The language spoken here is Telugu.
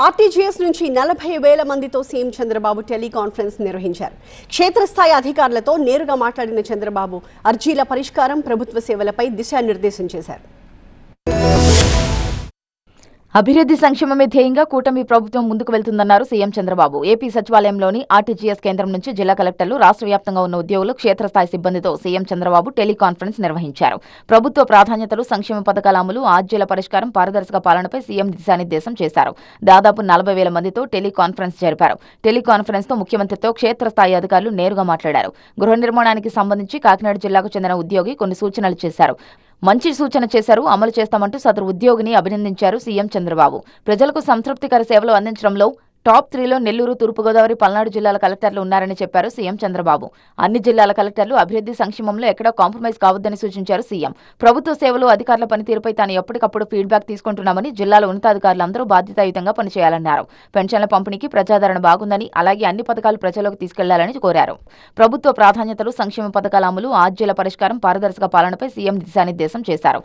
ఆర్టీజీఎస్ నుంచి 40,000 మందితో సీఎం చంద్రబాబు టెలికాన్ఫరెన్స్ నిర్వహించారు. క్షేత్రస్థాయి అధికారులతో నేరుగా మాట్లాడిన చంద్రబాబు అర్జీల పరిష్కారం, ప్రభుత్వ సేవలపై దిశానిర్దేశం చేశారు. అభివృద్ధి సంక్షేమమే ధ్యేయంగా కూటమి ప్రభుత్వం ముందుకు వెళ్తుందన్నారు సీఎం చంద్రబాబు. ఏపీ సచివాలయంలోని ఆర్టీజీఎస్ కేంద్రం నుంచి జిల్లా కలెక్టర్లు, రాష్ట్ర వ్యాప్తంగా ఉన్న ఉద్యోగులు, క్షేత్రస్థాయి సిబ్బందితో సీఎం చంద్రబాబు టెలికాన్ఫరెన్స్ నిర్వహించారు. ప్రభుత్వ ప్రాధాన్యతలు, సంక్షేమ పథకాల అమలు, ఆర్జీల పరిష్కారం, పారదర్శక పాలనపై సీఎం దిశానిర్దేశం చేశారు. దాదాపు 40,000 మందితో టెలికాన్ఫరెన్స్ జరిపారు. టెలికాన్ఫరెన్స్ తో ముఖ్యమంత్రితో క్షేత్రస్థాయి అధికారులు నేరుగా మాట్లాడారు. గృహ నిర్మాణానికి సంబంధించి కాకినాడ జిల్లాకు చెందిన ఉద్యోగి కొన్ని సూచనలు చేశారు. మంచి సూచన చేశారు, అమలు చేస్తామంటూ సదరు ఉద్యోగిని అభినందించారు సీఎం చంద్రబాబు. ప్రజలకు సంతృప్తికర సేవలు అందించడంలో టాప్ 3లో నెల్లూరు, తూర్పుగోదావరి, పల్నాడు జిల్లాల కలెక్టర్లు ఉన్నారని చెప్పారు సీఎం చంద్రబాబు. అన్ని జిల్లాల కలెక్టర్లు అభివృద్ధి సంక్షేమంలో ఎక్కడా కాంప్రమైజ్ కావద్దని సూచించారు సీఎం. ప్రభుత్వ సేవలు, అధికారుల పనితీరుపై తాను ఎప్పటికప్పుడు ఫీడ్బ్యాక్ తీసుకుంటున్నామని, జిల్లాల ఉన్నతాధికారులందరూ బాధ్యతాయుతంగా పనిచేయాలన్నారు. పెన్షన్ల పంపిణీకి ప్రజాదరణ బాగుందని, అలాగే అన్ని పథకాలు ప్రజలకు తీసుకెళ్లాలని కోరారు. ప్రభుత్వ ప్రాధాన్యతలు, సంక్షేమ పథకాల అమలు, ఆర్జీల పరిష్కారం, పారదర్శక పాలనపై సీఎం దిశానిర్దేశం చేశారు.